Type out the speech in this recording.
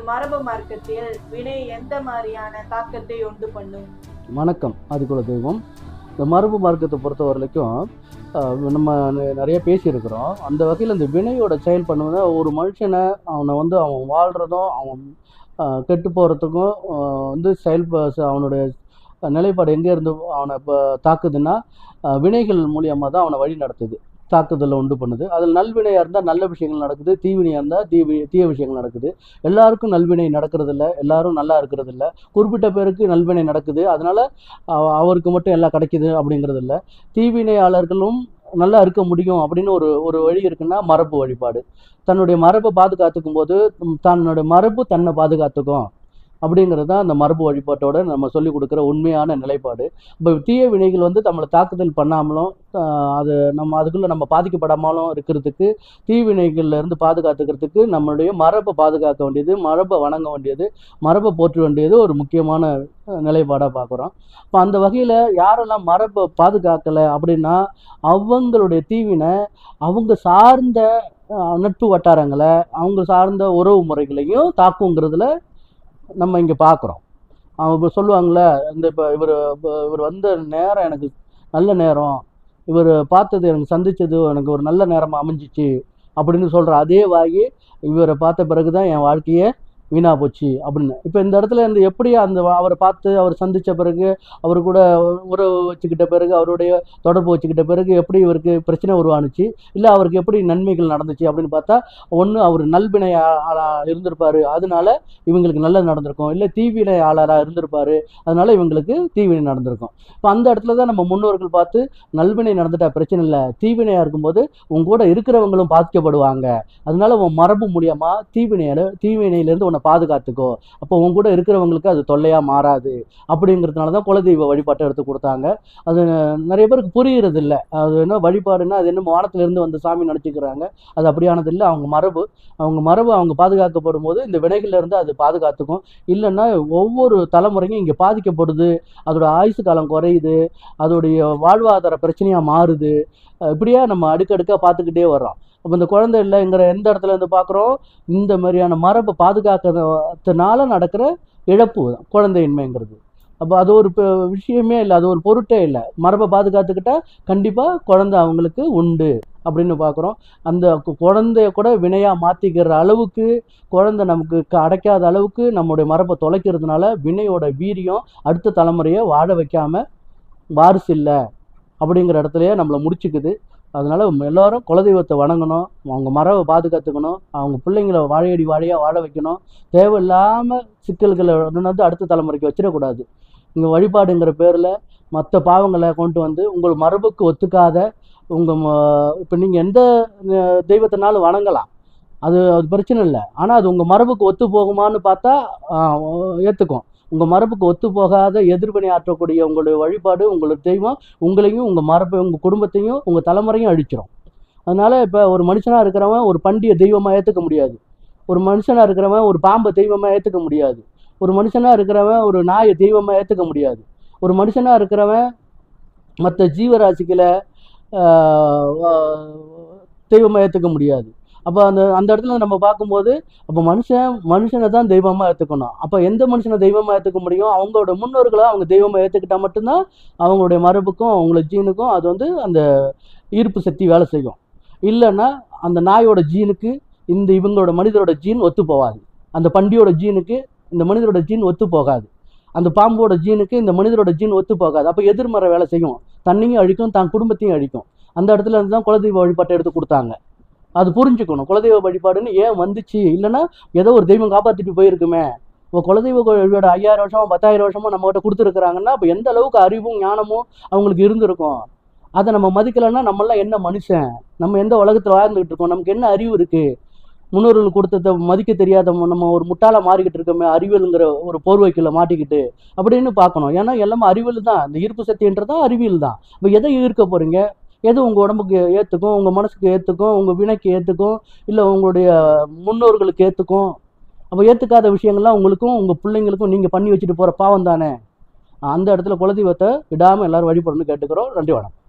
மரபு மார்க்கத்தில் வினை எந்த மாதிரியான தாக்கத்தை உண்டு பண்ணும்? வணக்கம். ஆதிக்குல தெய்வம். இந்த மரபு மார்க்கத்தை பொறுத்த வரைக்கும் நம்ம நிறைய பேசியிருக்கிறோம். அந்த வகையில் இந்த வினையோட செயல் பண்ணுவதை ஒரு மனுஷனை அவனை அவன் வாழ்கிறதும் அவன் கெட்டு போகிறதுக்கும் அவனுடைய நிலைப்பாடு எங்கே இருந்து அவனை இப்போ தாக்குதுன்னா வினைகள் மூலியமாக தான் அவனை வழி நடத்துது, தாக்குதலை உண்டு பண்ணுது. அதில் நல்வினையாக இருந்தால் நல்ல விஷயங்கள் நடக்குது, தீவினையாக இருந்தால் தீய விஷயங்கள் நடக்குது. எல்லாருக்கும் நல்வினை நடக்கிறதில்ல, எல்லாரும் நல்லா இருக்கிறதில்ல. குறிப்பிட்ட பேருக்கு நல்வினை நடக்குது, அதனால் அவருக்கு மட்டும் எல்லாம் கிடைக்குது அப்படிங்கிறது இல்லை. தீவினையாளர்களும் நல்லா இருக்க முடியும் அப்படின்னு ஒரு வழி இருக்குன்னா மரபு வழிபாடு. தன்னுடைய மரபை பாதுகாத்துக்கும் போது தன்னுடைய மரபு தன்னை பாதுகாத்துக்கும் அப்படிங்கிறது தான் அந்த மரபு வழிபாட்டோட நம்ம சொல்லிக் கொடுக்குற உண்மையான நிலைப்பாடு. இப்போ தீய வினைகள் நம்மளை தாக்குதல் பண்ணாமலும் அதுக்குள்ளே நம்ம பாதிக்கப்படாமலும் இருக்கிறதுக்கு, தீவினைகள்லேருந்து பாதுகாத்துக்கிறதுக்கு நம்மளுடைய மரபை பாதுகாக்க வேண்டியது, மரபை வணங்க வேண்டியது, மரபை போற்ற வேண்டியது ஒரு முக்கியமான நிலைப்பாடாக பார்க்குறோம். இப்போ அந்த வகையில் யாரெல்லாம் மரபை பாதுகாக்கலை அப்படின்னா அவங்களுடைய தீவினை அவங்க சார்ந்த நட்பு வட்டாரங்களை, அவங்க சார்ந்த உறவு முறைகளையும் தாக்குங்கிறதுல நம்ம இங்கே பார்க்குறோம். அவங்க சொல்லுவாங்கள்ல, இப்போ இவர் வந்த நேரம் எனக்கு நல்ல நேரம், இவர் பார்த்தது எனக்கு சந்தித்தது எனக்கு ஒரு நல்ல நேரமாக அமைஞ்சிச்சு அப்படின்னு சொல்கிற அதே வாங்கி இவரை பார்த்த பிறகு தான் என் வாழ்க்கையே வீணாக போச்சு அப்படின்னு. இப்போ இந்த இடத்துல எப்படி அவரை பார்த்து அவர் சந்தித்த பிறகு, அவர் கூட உறவு வச்சுக்கிட்ட பிறகு, அவருடைய தொடர்பு வச்சுக்கிட்ட பிறகு எப்படி இவருக்கு பிரச்சனை உருவானுச்சு, இல்லை அவருக்கு எப்படி நன்மைகள் நடந்துச்சு அப்படின்னு பார்த்தா, ஒன்று அவர் நல்வினை ஆளாக இருந்திருப்பார், அதனால இவங்களுக்கு நல்லது நடந்திருக்கும். இல்லை தீவினை ஆளாராக இருந்திருப்பார், அதனால இவங்களுக்கு தீவினை நடந்திருக்கும். இப்போ அந்த இடத்துல தான் நம்ம முன்னோர்கள் பார்த்து நல்வினை நடந்துட்டா பிரச்சனை இல்லை, தீவினையாக இருக்கும்போது உங்க கூட இருக்கிறவங்களும் பாதிக்கப்படுவாங்க, அதனால உன் மரபு மூலியமாக தீவினையிலேருந்து உன்னை பாதுகாத்துக்கோ, அப்போ உங்க கூட இருக்கிறவங்களுக்கு அது தொல்லையா மாறாது அப்படிங்கிறதுனால தான் குலதெய்வ வழிபாட்டை எடுத்து கொடுத்தாங்க. அது நிறைய பேருக்கு புரிகிறது இல்லை. அது என்ன வழிபாடுன்னா அது என்ன வானத்திலிருந்து வந்த சாமி நினச்சிக்கிறாங்க. அது அப்படியானது இல்லை. அவங்க மரபு அவங்க பாதுகாக்கப்படும் போது இந்த வினைகள்ல இருந்து அது பாதுகாத்துக்கும். இல்லைன்னா ஒவ்வொரு தலைமுறையும் இங்கே பாதிக்கப்படுது, அதோட ஆயுசு காலம் குறையுது, அதோடைய வாழ்வாதார பிரச்சனையாக மாறுது. இப்படியா நம்ம அடுக்கடுக்காக பார்த்துக்கிட்டே வர்றோம். அப்போ இந்த குழந்தை இல்லைங்கிற எந்த இடத்துல இருந்து பார்க்குறோம், இந்த மாதிரியான மரபை பாதுகாக்கிறதுனால நடக்கிற இழப்பு தான் குழந்தையின்மைங்கிறது. அப்போ அது ஒரு விஷயமே இல்லை, அது ஒரு பொருட்டே இல்லை. மரபை பாதுகாத்துக்கிட்டா கண்டிப்பாக குழந்தை அவங்களுக்கு உண்டு அப்படின்னு பார்க்குறோம். அந்த குழந்தைய கூட வினையாக மாற்றிக்கிற அளவுக்கு, குழந்தை நமக்கு அடைக்காத அளவுக்கு நம்முடைய மரபை தொலைக்கிறதுனால வினையோட வீரியம் அடுத்த தலைமுறையை வாழ வைக்காமல் வாரிசு இல்லை அப்படிங்கிற இடத்துலையே நம்மளை முடிச்சுக்குது. அதனால் எல்லோரும் குலதெய்வத்தை வணங்கணும், அவங்க மரபை பாதுகாத்துக்கணும், அவங்க பிள்ளைங்களை வாழையாக வாழ வைக்கணும். தேவையில்லாமல் சிக்கல்களை அடுத்த தலைமுறைக்கு வச்சிடக்கூடாது. இங்கே வழிபாடுங்கிற பேரில் மற்ற பாவங்களை கொண்டு உங்கள் மரபுக்கு ஒத்துக்காத இப்போ நீங்கள் எந்த தெய்வத்தினாலும் வணங்கலாம், அது பிரச்சனை இல்லை. ஆனால் அது உங்கள் மரபுக்கு ஒத்து போகுமான்னு பார்த்தா ஏற்றுக்கும். உங்கள் மரபுக்கு ஒத்து போகாத எதிர்வினை ஆற்றக்கூடிய உங்களுடைய வழிபாடு, உங்களுடைய தெய்வம் உங்களையும் உங்கள் மரபை உங்கள் குடும்பத்தையும் உங்கள் தலைமுறையும் அழிச்சிடும். அதனால் இப்போ ஒரு மனுஷனாக இருக்கிறவன் ஒரு பண்டிகை தெய்வமாக ஏற்றுக்க முடியாது, ஒரு மனுஷனாக இருக்கிறவன் ஒரு பாம்பை தெய்வமாக ஏற்றுக்க முடியாது, ஒரு மனுஷனாக இருக்கிறவன் ஒரு நாயை தெய்வமாக ஏற்றுக்க முடியாது, ஒரு மனுஷனாக இருக்கிறவன் மற்ற ஜீவராசிகளை தெய்வமாக ஏற்றுக்க முடியாது. அப்போ அந்த இடத்துல நம்ம பார்க்கும்போது அப்போ மனுஷனை தான் தெய்வமாக ஏற்றுக்கணும். அப்போ எந்த மனுஷனை தெய்வமாக ஏற்றுக்க முடியும்? அவங்களோட முன்னோர்களை அவங்க தெய்வமாக ஏற்றுக்கிட்டால் மட்டும்தான் அவங்களுடைய மரபுக்கும் அவங்களோட ஜீனுக்கும் அது அந்த ஈர்ப்பு சக்தி வேலை செய்யும். இல்லைன்னா அந்த நாயோட ஜீனுக்கு இவங்களோட மனிதரோட ஜீன் ஒத்து போகாது, அந்த பண்டியோட ஜீனுக்கு இந்த மனிதரோட ஜீன் ஒத்து போகாது, அந்த பாம்போட ஜீனுக்கு இந்த மனிதரோட ஜீன் ஒத்து போகாது. அப்போ எதிர்மறை வேலை செய்யும், தன்னையும் அழிக்கும், தான் குடும்பத்தையும் அழிக்கும். அந்த இடத்துல இருந்து தான் குலதெய்வ வழிபாட்டை எடுத்து கொடுத்தாங்க. அது புரிஞ்சுக்கணும், குலதெய்வ வழிபாடுன்னு ஏன் வந்துச்சு, இல்லைன்னா ஏதோ ஒரு தெய்வம் காப்பாற்றிட்டு போயிருக்குமே. இப்போ குலதெய்வ 5000 வருஷமோ 10,000 வருஷமோ நம்மகிட்ட கொடுத்துருக்குறாங்கன்னா அப்போ எந்த அளவுக்கு அறிவும் ஞானமும் அவங்களுக்கு இருந்திருக்கும். அதை நம்ம மதிக்கலைன்னா நம்மளாம் என்ன மனுஷன், நம்ம எந்த உலகத்தில் வாழ்ந்துகிட்டு இருக்கோம், நமக்கு என்ன அறிவு இருக்குது? முன்னோர்கள் கொடுத்ததை மதிக்க தெரியாத நம்ம ஒரு முட்டாளாக மாறிக்கிட்டு இருக்கோமே, அறிவியலுங்கிற ஒரு போர்வைக்குள்ள மாட்டிக்கிட்டு அப்படின்னு பார்க்கணும். ஏன்னா எல்லாமே அறிவியல் தான், இந்த ஈர்ப்பு சக்தின்றதான் அறிவியல் தான். இப்போ எதை ஈர்க்க போகிறீங்க? எது உங்கள் உடம்புக்கு ஏற்றுக்கும், உங்கள் மனசுக்கு ஏற்றுக்கும், உங்கள் வினைக்கு ஏற்றுக்கும், இல்லை உங்களுடைய முன்னோர்களுக்கு ஏற்றுக்கும்? அப்போ ஏற்றுக்காத விஷயங்கள்லாம் உங்களுக்கும் உங்கள் பிள்ளைங்களுக்கும் நீங்கள் பண்ணி வச்சுட்டு போகிற பாவம் தானே. அந்த இடத்துல குலதெய்வத்தை விடாமல் எல்லோரும் வழிபடணும்னு கேட்டுக்கிறோம். நன்றி, வணக்கம்.